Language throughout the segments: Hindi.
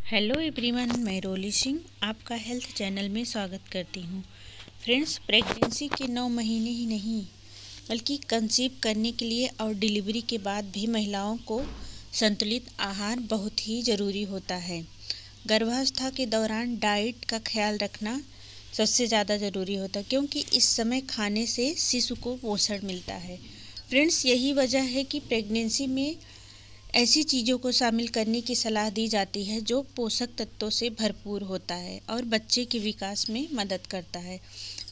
हेलो एवरीवन, मैं रोली सिंह आपका हेल्थ चैनल में स्वागत करती हूँ। फ्रेंड्स, प्रेगनेंसी के 9 महीने ही नहीं बल्कि कंसीव करने के लिए और डिलीवरी के बाद भी महिलाओं को संतुलित आहार बहुत ही ज़रूरी होता है। गर्भावस्था के दौरान डाइट का ख्याल रखना सबसे ज़्यादा ज़रूरी होता है, क्योंकि इस समय खाने से शिशु को पोषण मिलता है। फ्रेंड्स, यही वजह है कि प्रेगनेंसी में ऐसी चीज़ों को शामिल करने की सलाह दी जाती है जो पोषक तत्वों से भरपूर होता है और बच्चे के विकास में मदद करता है।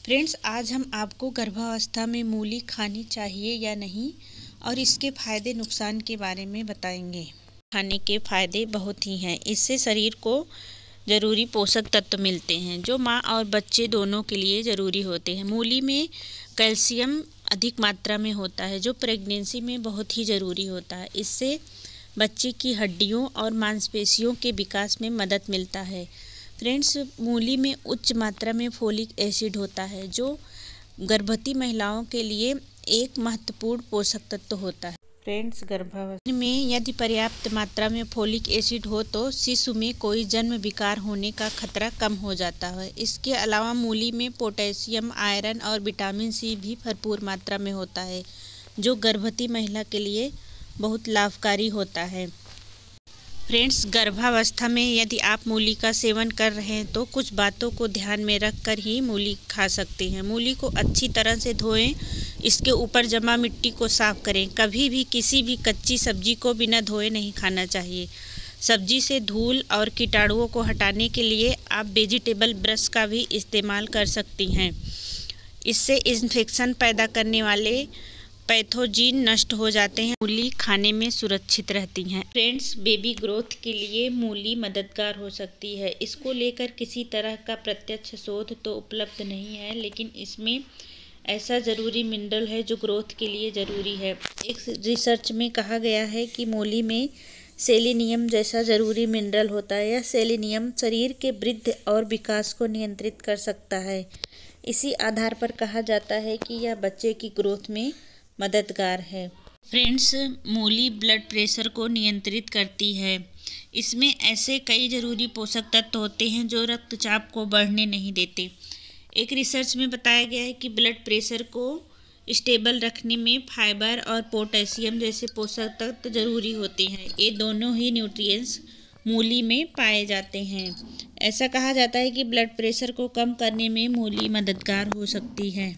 फ्रेंड्स, आज हम आपको गर्भावस्था में मूली खानी चाहिए या नहीं और इसके फ़ायदे नुकसान के बारे में बताएंगे। खाने के फ़ायदे बहुत ही हैं। इससे शरीर को ज़रूरी पोषक तत्व मिलते हैं जो माँ और बच्चे दोनों के लिए ज़रूरी होते हैं। मूली में कैल्शियम अधिक मात्रा में होता है जो प्रेगनेंसी में बहुत ही ज़रूरी होता है। इससे बच्चे की हड्डियों और मांसपेशियों के विकास में मदद मिलता है। फ्रेंड्स, मूली में उच्च मात्रा में फोलिक एसिड होता है जो गर्भवती महिलाओं के लिए एक महत्वपूर्ण पोषक तत्व होता है। फ्रेंड्स, गर्भावस्था में यदि पर्याप्त मात्रा में फोलिक एसिड हो तो शिशु में कोई जन्म विकार होने का खतरा कम हो जाता है। इसके अलावा मूली में पोटेशियम, आयरन और विटामिन सी भी भरपूर मात्रा में होता है जो गर्भवती महिला के लिए बहुत लाभकारी होता है। फ्रेंड्स, गर्भावस्था में यदि आप मूली का सेवन कर रहे हैं तो कुछ बातों को ध्यान में रखकर ही मूली खा सकते हैं। मूली को अच्छी तरह से धोएं, इसके ऊपर जमा मिट्टी को साफ करें। कभी भी किसी भी कच्ची सब्जी को बिना धोए नहीं खाना चाहिए। सब्जी से धूल और कीटाणुओं को हटाने के लिए आप वेजिटेबल ब्रश का भी इस्तेमाल कर सकती हैं। इससे इन्फेक्शन पैदा करने वाले पैथोजीन नष्ट हो जाते हैं। मूली खाने में सुरक्षित रहती हैं। फ्रेंड्स, बेबी ग्रोथ के लिए मूली मददगार हो सकती है। इसको लेकर किसी तरह का प्रत्यक्ष शोध तो उपलब्ध नहीं है, लेकिन इसमें ऐसा ज़रूरी मिनरल है जो ग्रोथ के लिए ज़रूरी है। एक रिसर्च में कहा गया है कि मूली में सेलेनियम जैसा ज़रूरी मिनरल होता है। यह सेलेनियम शरीर के वृद्धि और विकास को नियंत्रित कर सकता है। इसी आधार पर कहा जाता है कि यह बच्चे की ग्रोथ में मददगार है। फ्रेंड्स, मूली ब्लड प्रेशर को नियंत्रित करती है। इसमें ऐसे कई ज़रूरी पोषक तत्व होते हैं जो रक्तचाप को बढ़ने नहीं देते। एक रिसर्च में बताया गया है कि ब्लड प्रेशर को स्टेबल रखने में फाइबर और पोटेशियम जैसे पोषक तत्व जरूरी होते हैं। ये दोनों ही न्यूट्रिएंट्स मूली में पाए जाते हैं। ऐसा कहा जाता है कि ब्लड प्रेशर को कम करने में मूली मददगार हो सकती है।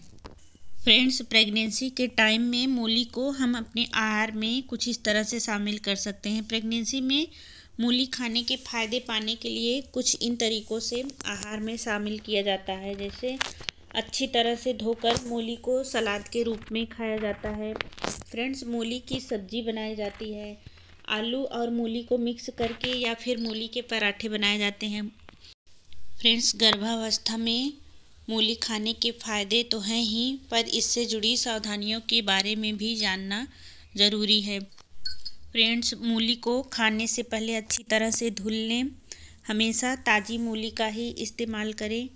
फ्रेंड्स, प्रेगनेंसी के टाइम में मूली को हम अपने आहार में कुछ इस तरह से शामिल कर सकते हैं। प्रेगनेंसी में मूली खाने के फ़ायदे पाने के लिए कुछ इन तरीक़ों से आहार में शामिल किया जाता है। जैसे अच्छी तरह से धोकर मूली को सलाद के रूप में खाया जाता है। फ्रेंड्स, मूली की सब्जी बनाई जाती है। आलू और मूली को मिक्स करके या फिर मूली के पराठे बनाए जाते हैं। फ्रेंड्स, गर्भावस्था में मूली खाने के फ़ायदे तो हैं ही, पर इससे जुड़ी सावधानियों के बारे में भी जानना ज़रूरी है। फ्रेंड्स, मूली को खाने से पहले अच्छी तरह से धुल लें। हमेशा ताज़ी मूली का ही इस्तेमाल करें।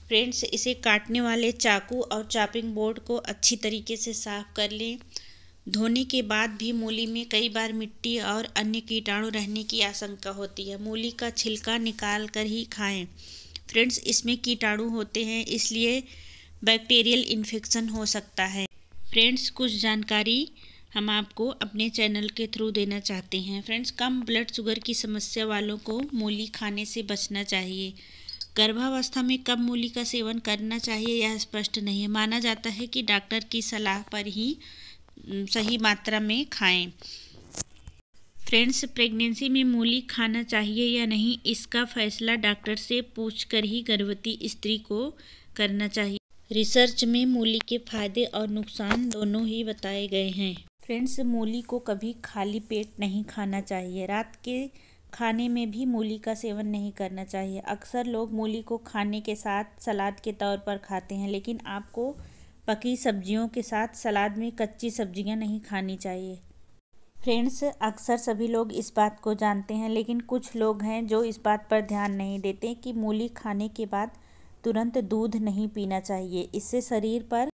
फ्रेंड्स, इसे काटने वाले चाकू और चॉपिंग बोर्ड को अच्छी तरीके से साफ़ कर लें। धोने के बाद भी मूली में कई बार मिट्टी और अन्य कीटाणु रहने की आशंका होती है। मूली का छिलका निकाल कर ही खाएं। फ्रेंड्स, इसमें कीटाणु होते हैं, इसलिए बैक्टीरियल इन्फेक्शन हो सकता है। फ्रेंड्स, कुछ जानकारी हम आपको अपने चैनल के थ्रू देना चाहते हैं। फ्रेंड्स, कम ब्लड शुगर की समस्या वालों को मूली खाने से बचना चाहिए। गर्भावस्था में कब मूली का सेवन करना चाहिए यह स्पष्ट नहीं है। माना जाता है कि डॉक्टर की सलाह पर ही सही मात्रा में खाएं। फ्रेंड्स, प्रेगनेंसी में मूली खाना चाहिए या नहीं इसका फैसला डॉक्टर से पूछकर ही गर्भवती स्त्री को करना चाहिए। रिसर्च में मूली के फायदे और नुकसान दोनों ही बताए गए हैं। फ्रेंड्स, मूली को कभी खाली पेट नहीं खाना चाहिए। रात के खाने में भी मूली का सेवन नहीं करना चाहिए। अक्सर लोग मूली को खाने के साथ सलाद के तौर पर खाते हैं, लेकिन आपको पकी सब्जियों के साथ सलाद में कच्ची सब्जियां नहीं खानी चाहिए। फ्रेंड्स, अक्सर सभी लोग इस बात को जानते हैं, लेकिन कुछ लोग हैं जो इस बात पर ध्यान नहीं देते कि मूली खाने के बाद तुरंत दूध नहीं पीना चाहिए। इससे शरीर पर